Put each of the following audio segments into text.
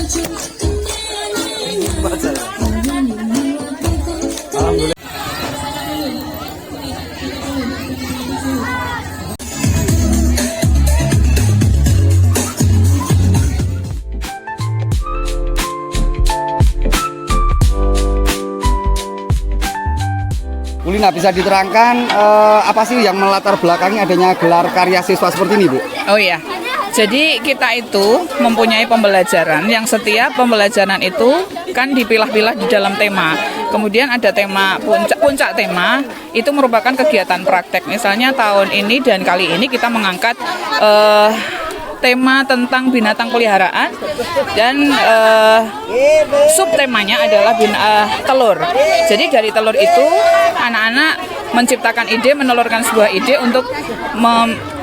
Ulina, bisa diterangkan apa sih yang melatar belakangi adanya gelar karya siswa seperti ini, Bu? Oh iya, jadi kita itu mempunyai pembelajaran yang setiap pembelajaran itu kan dipilah-pilah di dalam tema. Kemudian ada tema puncak tema itu merupakan kegiatan praktek. Misalnya tahun ini dan kali ini kita mengangkat tema tentang binatang peliharaan dan subtemanya adalah telur. Jadi dari telur itu anak-anak menciptakan ide, menelurkan sebuah ide untuk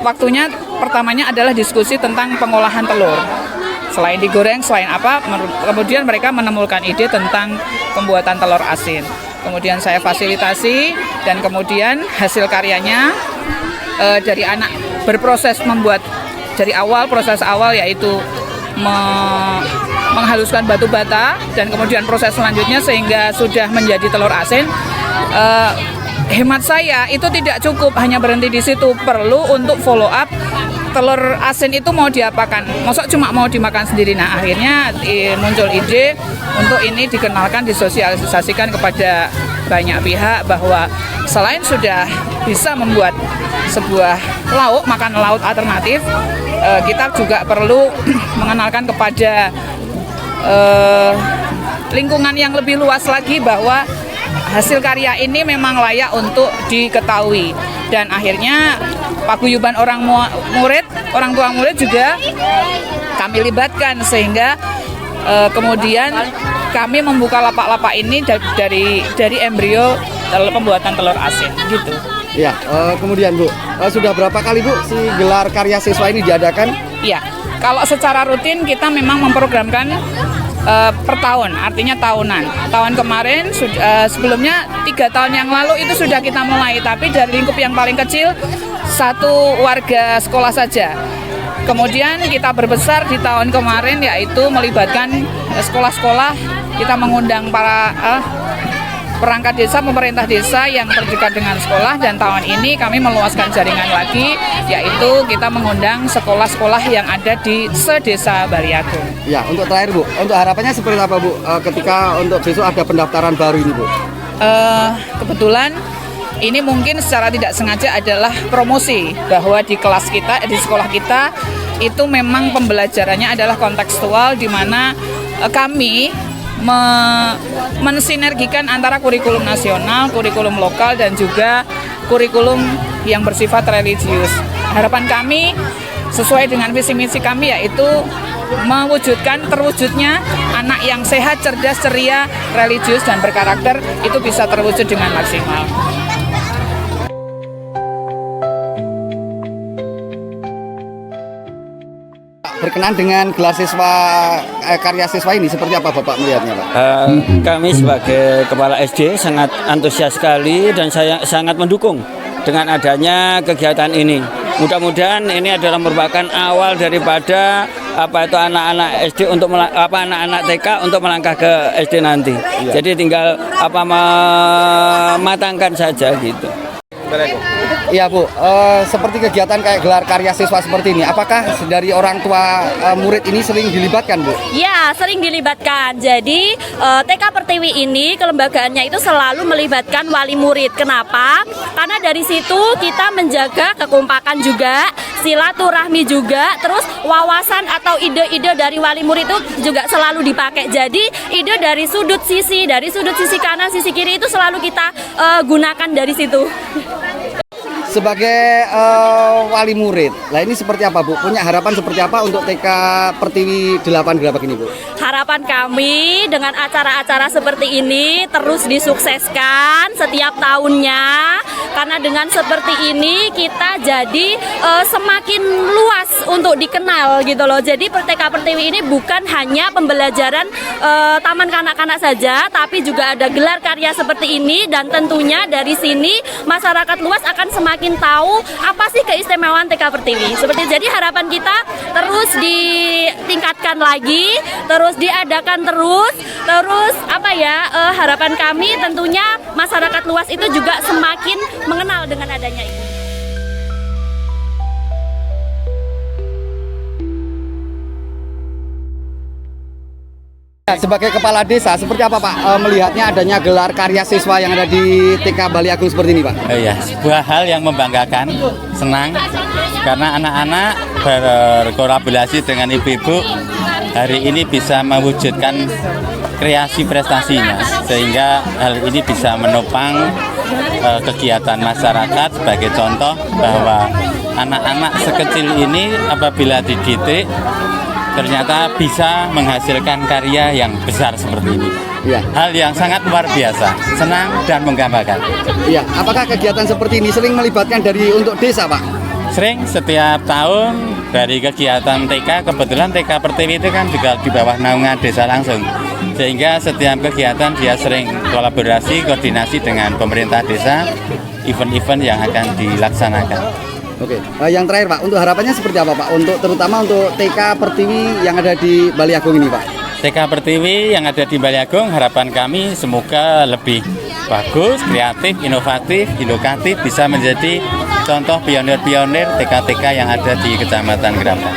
waktunya pertamanya adalah diskusi tentang pengolahan telur. Selain digoreng, selain apa, kemudian mereka menemukan ide tentang pembuatan telur asin. Kemudian saya fasilitasi dan kemudian hasil karyanya dari anak berproses membuat dari awal, proses awal yaitu menghaluskan batu bata dan kemudian proses selanjutnya sehingga sudah menjadi telur asin. Hemat saya itu tidak cukup hanya berhenti di situ, perlu untuk follow up telur asin itu mau diapakan, masa cuma mau dimakan sendiri. Nah akhirnya muncul ide untuk ini dikenalkan, disosialisasikan kepada banyak pihak bahwa selain sudah bisa membuat sebuah makan laut alternatif, kita juga perlu mengenalkan kepada lingkungan yang lebih luas lagi bahwa hasil karya ini memang layak untuk diketahui. Dan akhirnya paguyuban orang tua murid juga kami libatkan sehingga kemudian kami membuka lapak-lapak ini dari embrio pembuatan telur asin gitu. Ya, kemudian Bu, sudah berapa kali Bu si gelar karya siswa ini diadakan? Iya, kalau secara rutin kita memang memprogramkan per tahun, artinya tahunan. Tahun kemarin, sebelumnya 3 tahun yang lalu itu sudah kita mulai, tapi dari lingkup yang paling kecil 1 warga sekolah saja. Kemudian kita berbesar di tahun kemarin yaitu melibatkan sekolah-sekolah, kita mengundang para perangkat desa, pemerintah desa yang terdekat dengan sekolah, dan tahun ini kami meluaskan jaringan lagi, yaitu kita mengundang sekolah-sekolah yang ada di sedesa Baliagung. Ya, untuk terakhir Bu, untuk harapannya seperti apa Bu ketika untuk besok ada pendaftaran baru ini Bu? Kebetulan ini mungkin secara tidak sengaja adalah promosi bahwa di kelas kita, di sekolah kita itu memang pembelajarannya adalah kontekstual, di mana kami mensinergikan antara kurikulum nasional, kurikulum lokal, dan juga kurikulum yang bersifat religius. Harapan kami sesuai dengan visi misi kami yaitu mewujudkan terwujudnya anak yang sehat, cerdas, ceria, religius, dan berkarakter itu bisa terwujud dengan maksimal. Berkenan dengan gelar siswa karya siswa ini seperti apa Bapak melihatnya Pak? Kami sebagai kepala SD sangat antusias sekali dan saya sangat mendukung dengan adanya kegiatan ini. Mudah-mudahan ini adalah merupakan awal daripada anak-anak SD untuk anak-anak TK untuk melangkah ke SD nanti. Iya. Jadi tinggal mematangkan saja gitu. Iya Bu, seperti kegiatan kayak gelar karya siswa seperti ini, apakah dari orang tua murid ini sering dilibatkan Bu? Ya, sering dilibatkan. Jadi TK Pertiwi ini kelembagaannya itu selalu melibatkan wali murid. Kenapa? Karena dari situ kita menjaga kekompakan juga, silaturahmi juga, terus wawasan atau ide-ide dari wali murid itu juga selalu dipakai. Jadi ide dari sudut sisi kanan, sisi kiri itu selalu kita gunakan dari situ. Sebagai wali murid, lah ini seperti apa Bu? Punya harapan seperti apa untuk TK Pertiwi 8 Gerabak ini Bu? Harapan kami dengan acara-acara seperti ini terus disukseskan setiap tahunnya, karena dengan seperti ini kita jadi semakin luas untuk dikenal gitu loh. Jadi TK Pertiwi ini bukan hanya pembelajaran taman kanak-kanak saja, tapi juga ada gelar karya seperti ini, dan tentunya dari sini masyarakat luas akan semakin semakin tahu apa sih keistimewaan TK Pertiwi. Seperti jadi harapan kita terus ditingkatkan lagi, terus diadakan terus apa ya, harapan kami tentunya masyarakat luas itu juga semakin mengenal dengan adanya ini. Sebagai kepala desa, seperti apa Pak melihatnya adanya gelar karya siswa yang ada di TK Bali Agung seperti ini Pak? Iya, sebuah hal yang membanggakan, senang karena anak-anak berkolaborasi dengan ibu-ibu hari ini bisa mewujudkan kreasi prestasinya, sehingga hal ini bisa menopang kegiatan masyarakat sebagai contoh bahwa anak-anak sekecil ini apabila dididik ternyata bisa menghasilkan karya yang besar seperti ini. Iya. Hal yang sangat luar biasa, senang dan membanggakan. Iya, apakah kegiatan seperti ini sering melibatkan dari untuk desa Pak? Sering setiap tahun dari kegiatan TK, kebetulan TK Pertiwi itu kan juga di bawah naungan desa langsung. Sehingga setiap kegiatan dia sering kolaborasi, koordinasi dengan pemerintah desa, event-event yang akan dilaksanakan. Oke, yang terakhir Pak, untuk harapannya seperti apa Pak? Terutama untuk TK Pertiwi yang ada di Bali Agung ini Pak? TK Pertiwi yang ada di Bali Agung, harapan kami semoga lebih bagus, kreatif, inovatif, edukatif, bisa menjadi contoh pionir-pionir TK-TK yang ada di Kecamatan Gerabak.